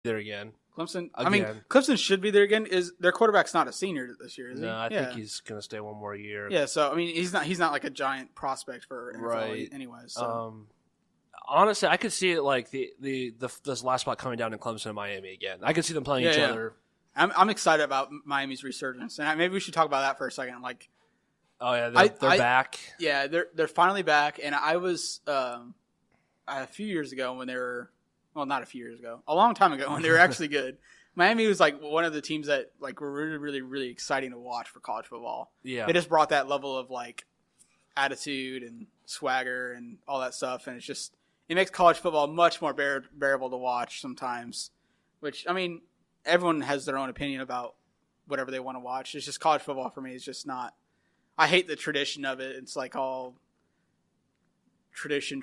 there again. Clemson. Again. I mean, Clemson should be there again. Is their quarterback's not a senior this year? Is he? No, I think he's going to stay one more year. Yeah. So I mean, he's not like a giant prospect for NFL anyway. So. Honestly, I could see it like this last spot coming down in Clemson and Miami again. I could see them playing each other. I'm excited about Miami's resurgence, and maybe we should talk about that for a second. Like, oh yeah, they're back. Yeah, they're finally back. And I was a few years ago when they were, well, not a few years ago, a long time ago when they were actually good. Miami was like one of the teams that like were really, really, really exciting to watch for college football. Yeah, they just brought that level of like attitude and swagger and all that stuff, and it makes college football much more bearable to watch sometimes. Which, I mean, everyone has their own opinion about whatever they want to watch. It's just college football for me is just not. I hate the tradition of it. It's like all tradition,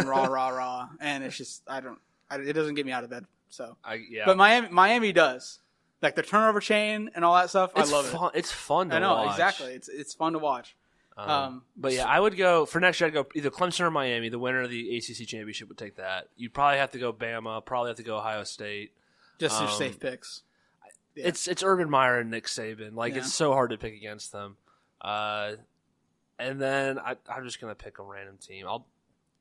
rah, rah, rah, and it's just it doesn't get me out of bed. So, but Miami does. Like the turnover chain and all that stuff. I love it. It's fun to watch. I know, exactly. It's fun to watch. But yeah, I would go for next year. I'd go either Clemson or Miami. The winner of the ACC championship would take that. You'd probably have to go Bama. Probably have to go Ohio State. Just your safe picks. Yeah. It's Urban Meyer and Nick Saban. Like it's so hard to pick against them. And then I'm just gonna pick a random team.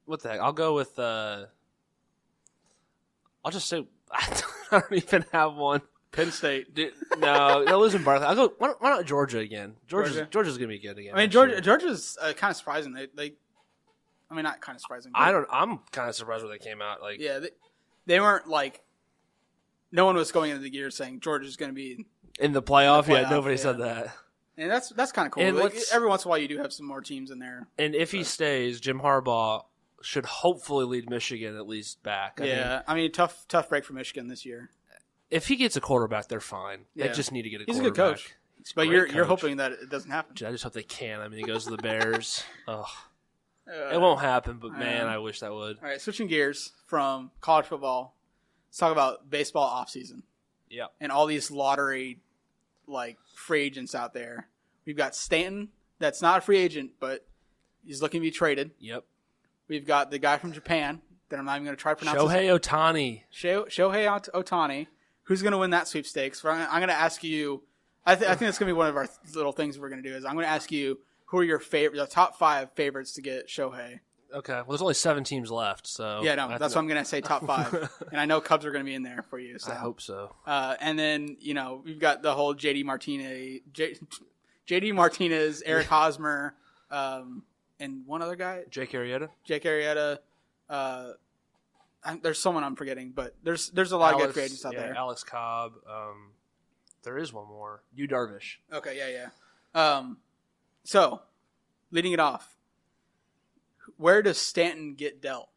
What the heck? I'll go with. I'll just say I don't even have one. Penn State. No, they'll lose in Barclays. I'll go. Why not Georgia again? Georgia's gonna be good again. I mean, Georgia's kind of surprising. They I mean, not kind of surprising. I'm kind of surprised when they came out. Like, yeah, they weren't like. No one was going into the year saying Georgia's going to be in the playoff. Yeah, nobody said that. And that's kind of cool. And like, every once in a while, you do have some more teams in there. And if he stays, Jim Harbaugh should hopefully lead Michigan at least back. I mean, tough break for Michigan this year. If he gets a quarterback, they're fine. They just need to get a quarterback. He's a good coach. But you're hoping that it doesn't happen. I just hope they can. I mean, he goes to the Bears. It won't happen, but man, I wish that would. All right, switching gears from college football, let's talk about baseball offseason. Yeah. And all these lottery, like, free agents out there. We've got Stanton, that's not a free agent, but he's looking to be traded. Yep. We've got the guy from Japan that I'm not even going to try to pronounce. Shohei Ohtani. Shohei Ohtani. Who's going to win that sweepstakes? I'm going to ask you. I think that's going to be one of our little things we're going to do. Is I'm going to ask you who are your the top 5 favorites to get Shohei. Okay. Well, there's only 7 teams left, so yeah, no, that's what I'm going to say. Top 5, and I know Cubs are going to be in there for you. So. I hope so. And then we've got the whole JD Martinez, Eric Hosmer, and one other guy, Jake Arrieta. There's someone I'm forgetting, but there's a lot of good free agents out there. Alex Cobb. There is one more. Yu Darvish. Okay, yeah. So, leading it off, where does Stanton get dealt?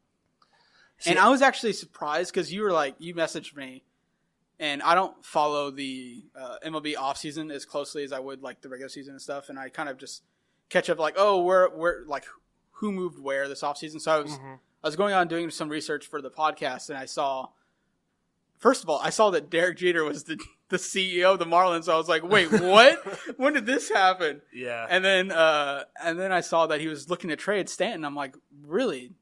And I was actually surprised because you messaged me, and I don't follow the MLB offseason as closely as I would like the regular season and stuff, and I kind of just catch up like, oh, where like who moved where this offseason. So I was going on doing some research for the podcast, and I saw that Derek Jeter was the CEO of the Marlins. So I was like, wait, what? When did this happen? Yeah. And then I saw that he was looking to trade Stanton. I'm like, really?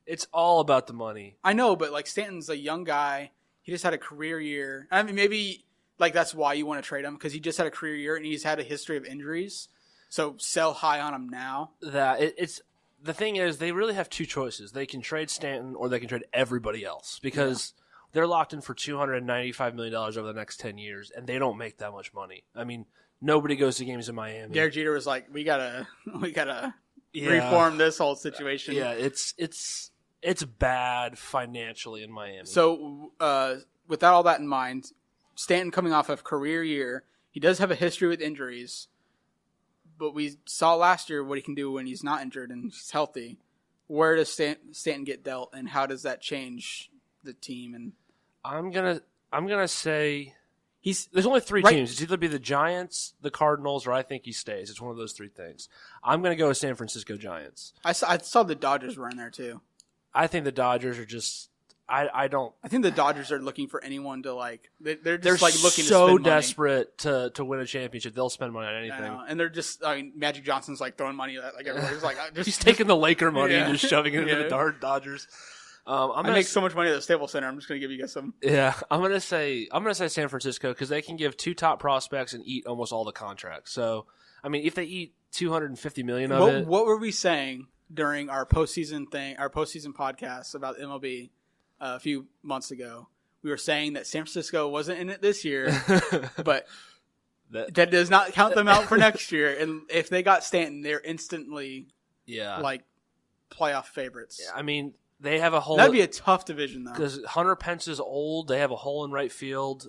It's all about the money. I know, but like Stanton's a young guy. He just had a career year. I mean, maybe like that's why you want to trade him, because he just had a career year and he's had a history of injuries. So sell high on him now. The thing is, they really have 2 choices. They can trade Stanton or they can trade everybody else because they're locked in for $295 million over the next 10 years, and they don't make that much money. I mean, nobody goes to games in Miami. Derek Jeter was like, we gotta reform this whole situation. Yeah, it's bad financially in Miami. So without all that in mind, Stanton coming off of career year, he does have a history with injuries. But we saw last year what he can do when he's not injured and he's healthy. Where does Stanton get dealt, and how does that change the team? And I'm gonna say there's only 3 teams. It's either be the Giants, the Cardinals, or I think he stays. It's one of those 3 things. I'm gonna go with San Francisco Giants. I saw the Dodgers were in there too. I think the Dodgers are just. I think the Dodgers are looking for anyone to like. They're just like looking so to spend desperate to win a championship. They'll spend money on anything. I know. And they're just. I mean, Magic Johnson's like throwing money at like everybody's like. He's taking the Laker money and just shoving it into the Dodgers. I make so much money at the Staples Center. I'm just going to give you guys some. Yeah, I'm gonna say San Francisco because they can give 2 top prospects and eat almost all the contracts. So, I mean, if they eat $250 million of it, what were we saying during our postseason podcast about MLB a few months ago? We were saying that San Francisco wasn't in it this year, but that does not count them out for next year. And if they got Stanton, they're instantly like playoff favorites. Yeah, I mean. They have a hole. That'd be a tough division, though. Because Hunter Pence is old. They have a hole in right field.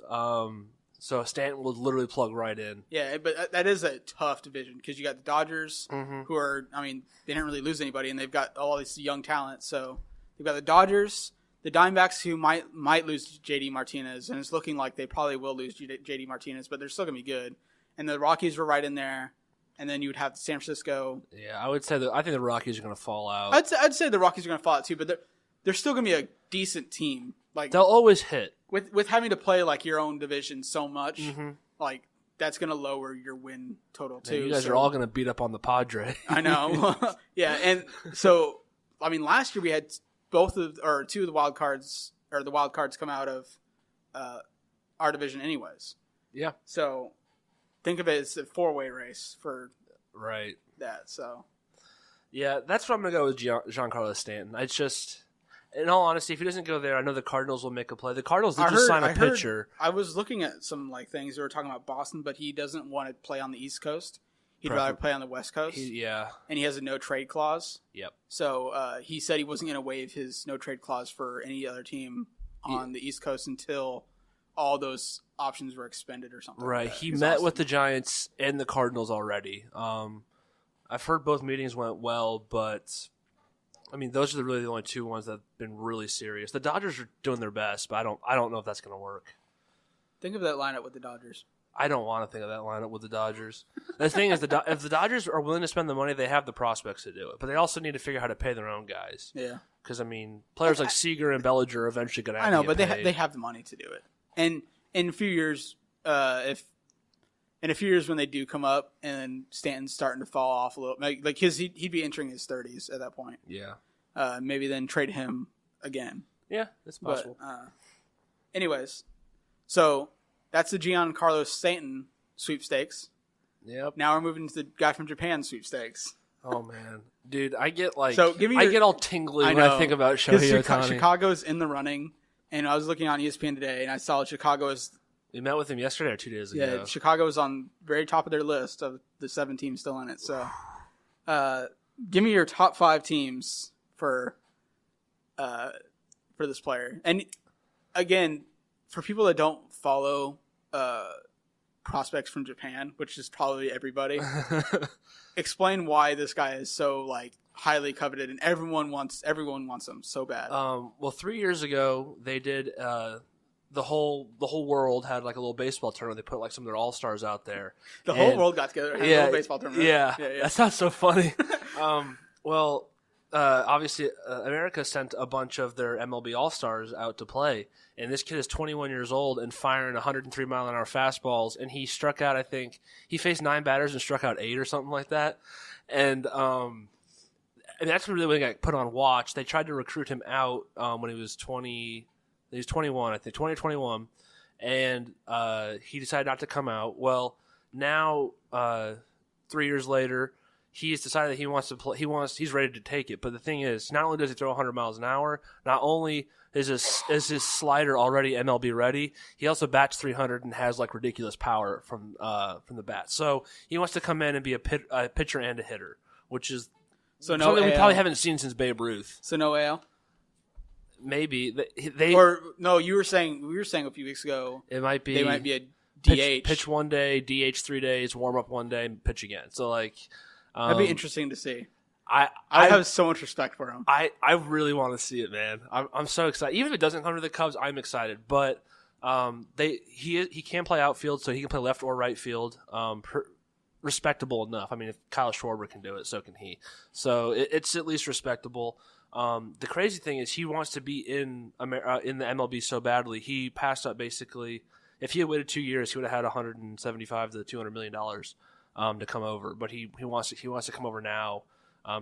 So Stanton would literally plug right in. Yeah, but that is a tough division because you got the Dodgers, who are, I mean, they didn't really lose anybody, and they've got all these young talent. So they've got the Dodgers, the Diamondbacks, who might lose J.D. Martinez, and it's looking like they probably will lose J.D. Martinez, but they're still going to be good. And the Rockies were right in there. And then you would have San Francisco. Yeah, I would say I think the Rockies are going to fall out. I'd say the Rockies are going to fall out too, but they're still going to be a decent team. Like they'll always hit with having to play like your own division so much. Like that's going to lower your win total too. Yeah, you guys are all going to beat up on the Padres. I know. Yeah, and so I mean, last year we had two of the wild cards come out of our division, anyways. Yeah. So. Think of it as a 4-way race for that. So, yeah, that's what I'm going to go with Giancarlo Stanton. It's just, in all honesty, if he doesn't go there, I know the Cardinals will make a play. The Cardinals did just sign a pitcher. I was looking at some things they were talking about Boston, but he doesn't want to play on the East Coast. He'd rather play on the West Coast. And he has a no-trade clause. Yep. So he said he wasn't going to waive his no-trade clause for any other team on the East Coast until all those options were expended or something. Right. He met with the Giants and the Cardinals already. I've heard both meetings went well, but I mean, those are really the only 2 ones that have been really serious. The Dodgers are doing their best, but I don't know if that's going to work. Think of that lineup with the Dodgers. I don't want to think of that lineup with the Dodgers. The thing is, if the Dodgers are willing to spend the money, they have the prospects to do it. But they also need to figure out how to pay their own guys. Yeah. Because, I mean, players like Seager and Bellinger are eventually going to have to get paid. But they have the money to do it. And in a few years, when they do come up and Stanton's starting to fall off a little, like he'd be entering his 30s at that point. Yeah. Maybe then trade him again. Yeah, that's possible. But, anyways, so that's the Giancarlo Stanton sweepstakes. Yep. Now we're moving to the guy from Japan sweepstakes. Oh man, dude, I get I get all tingly when I think about Shohei Ohtani. Chicago's in the running. And I was looking on ESPN today, and I saw Chicago is. We met with him yesterday or 2 days ago. Yeah, Chicago is on very top of their list of the 7 teams still in it. So, give me your top 5 teams for this player. And again, for people that don't follow prospects from Japan, which is probably everybody, explain why this guy is so highly coveted and everyone wants him so bad. Well, 3 years ago they did the whole world had a little baseball tournament. They put some of their all-stars out there. The whole world got together and had a little baseball tournament. Yeah. That sounds so funny. Obviously America sent a bunch of their MLB all-stars out to play, and this kid is 21 years old and firing 103 mile-an-hour fastballs, and he struck out, I think he faced 9 batters and struck out 8 or something like that. And that's really when he got put on watch. They tried to recruit him out when he was 20. He was 21, I think, 2021, and he decided not to come out. Well, now 3 years later, he's decided that he wants to play. He's ready to take it. But the thing is, not only does he throw 100 miles an hour, not only is his slider already MLB ready, he also bats 300 and has ridiculous power from the bat. So he wants to come in and be a pitcher and a hitter, which is something we probably haven't seen since Babe Ruth. So no AL? Maybe we were saying a few weeks ago it might be they might be a DH. Pitch 1 day, DH 3 days, warm up 1 day, and pitch again. So that'd be interesting to see. I have so much respect for him. I really want to see it, man. I'm so excited. Even if it doesn't come to the Cubs, I'm excited. But he can play outfield, so he can play left or right field. Respectable enough. I mean, if Kyle Schwarber can do it, so can he. So it's at least respectable. The crazy thing is he wants to be in the MLB so badly. He passed up basically. If he had waited 2 years, he would have had $175 to $200 million to come over. But he wants to come over now.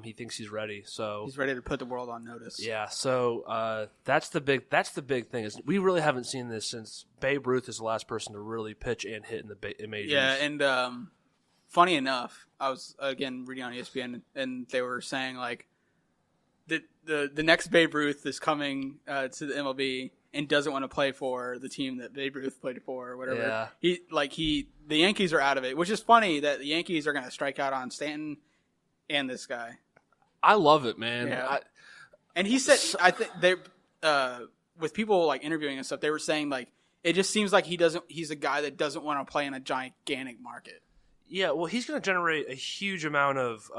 He thinks he's ready. So he's ready to put the world on notice. Yeah. So that's the big thing is we really haven't seen this since Babe Ruth is the last person to really pitch and hit in the majors. Yeah, and funny enough, I was again reading on ESPN, and they were saying like the next Babe Ruth is coming to the MLB and doesn't want to play for the team that Babe Ruth played for or whatever. Yeah. The Yankees are out of it, which is funny that the Yankees are going to strike out on Stanton and this guy. I love it, man. Yeah. And he said, I think they with people like interviewing and stuff, they were saying like it just seems like he's a guy that doesn't want to play in a gigantic market. Yeah, well, he's going to generate a huge amount of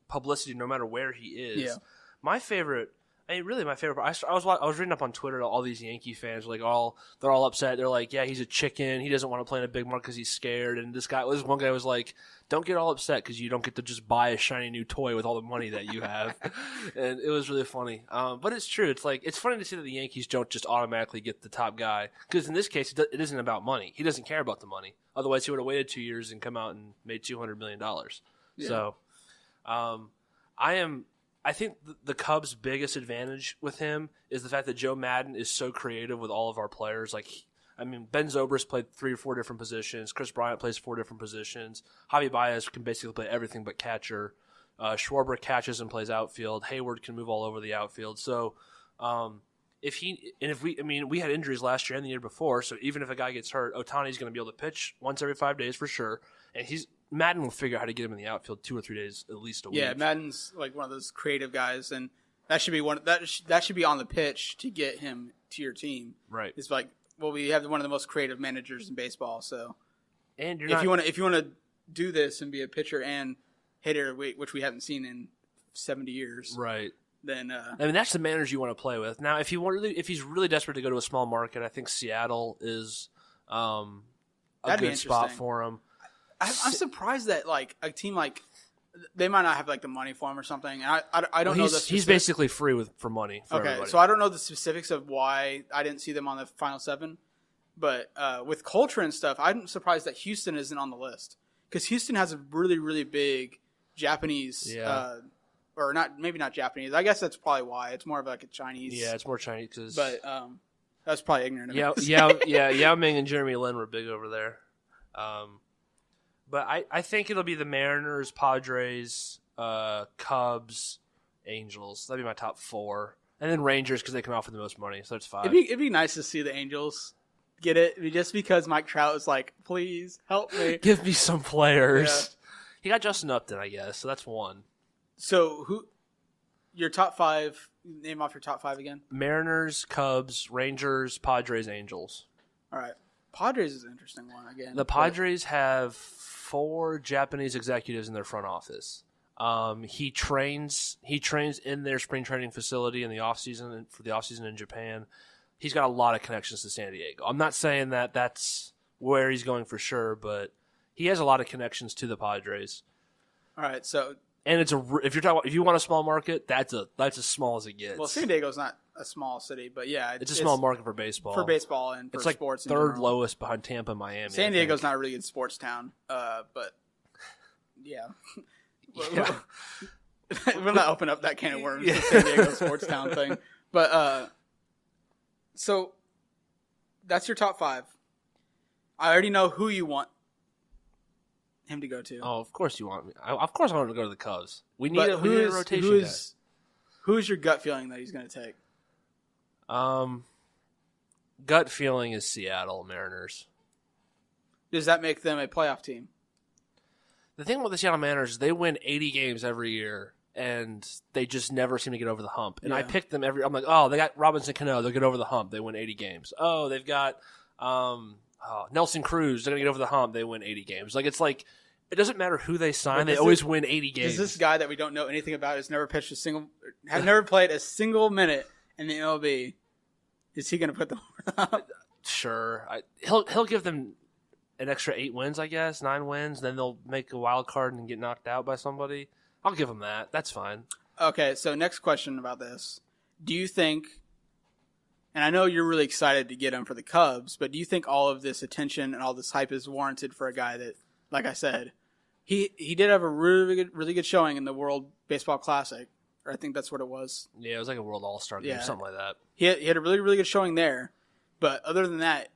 publicity no matter where he is. Yeah. My favorite part. I was reading up on Twitter. All these Yankee fans, they're all upset. They're like, "Yeah, he's a chicken. He doesn't want to play in a big market because he's scared." And this one guy was like, "Don't get all upset because you don't get to just buy a shiny new toy with all the money that you have." And it was really funny. But it's true. It's like it's funny to see that the Yankees don't just automatically get the top guy because in this case, it isn't about money. He doesn't care about the money. Otherwise, he would have waited 2 years and come out and made $200 million. Yeah. So, I think the Cubs' biggest advantage with him is the fact that Joe Madden is so creative with all of our players. Ben Zobrist played 3 or 4 different positions. Chris Bryant plays 4 different positions. Javi Baez can basically play everything but catcher. Schwarber catches and plays outfield. Hayward can move all over the outfield. So, we had injuries last year and the year before. So even if a guy gets hurt, Ohtani's going to be able to pitch once every 5 days for sure. And Madden will figure out how to get him in the outfield 2 or 3 days at least a week. Yeah, Madden's like one of those creative guys, and that should be that should be on the pitch to get him to your team. Right. It's like, well, we have one of the most creative managers in baseball. So, and if you want to do this and be a pitcher and hitter, which we haven't seen in 70 years, right? Then that's the manager you want to play with. Now, if he's really desperate to go to a small market, I think Seattle is a good spot for him. I'm surprised that like a team like they might not have like the money for him or something. I don't know. He's basically free for money. For everybody. So I don't know the specifics of why I didn't see them on the final 7, but with culture and stuff, I'm surprised that Houston isn't on the list because Houston has a really really big Japanese, or maybe not Japanese. I guess that's probably why it's more of like a Chinese. Yeah, it's more Chinese. But that's probably ignorant. Yao Ming and Jeremy Lin were big over there. But I think it'll be the Mariners, Padres, Cubs, Angels. That'd be my top 4. And then Rangers because they come out for the most money. So that's 5. It'd be nice to see the Angels get it just because Mike Trout is like, please help me. Give me some players. Yeah. He got Justin Upton, I guess. So that's 1. So your top 5, name off your top 5 again. Mariners, Cubs, Rangers, Padres, Angels. All right. Padres is an interesting one again. The Padres have 4 Japanese executives in their front office. He trains in their spring training facility in the offseason for the offseason in Japan. He's got a lot of connections to San Diego. I'm not saying that that's where he's going for sure, but he has a lot of connections to the Padres. All right, so and if you want a small market, that's as small as it gets. Well, San Diego's not a small city, but yeah, it's a small market for baseball. For baseball and for it's like sports. Third lowest behind Tampa and Miami. San Diego's not a really good sports town, but yeah. We'll not open up that can of worms, the San Diego sports town thing. But so that's your top 5. I already know who you want him to go to. Oh, of course you want me. Of course I want him to go to the Cubs. We need a rotation guy. Who's your gut feeling that he's going to take? Gut feeling is Seattle Mariners. Does that make them a playoff team? The thing with the Seattle Mariners is they win 80 games every year, and they just never seem to get over the hump. And I picked them I'm like, oh, they got Robinson Cano. They'll get over the hump. They win 80 games. Oh, they've got Nelson Cruz. They're going to get over the hump. They win 80 games. It doesn't matter who they sign. They always win 80 games. Does this guy that we don't know anything about has never played a single minute in the MLB, is he going to put them over the hump? Sure. He'll give them an extra 8 wins, I guess, 9 wins. Then they'll make a wild card and get knocked out by somebody. I'll give them that. That's fine. Okay, so next question about this. Do you think, and I know you're really excited to get him for the Cubs, but do you think all of this attention and all this hype is warranted for a guy that, like I said, He did have a really good showing in the World Baseball Classic, or I think that's what it was. Yeah, it was like a World All-Star game, something like that. He had a really good showing there, but other than that,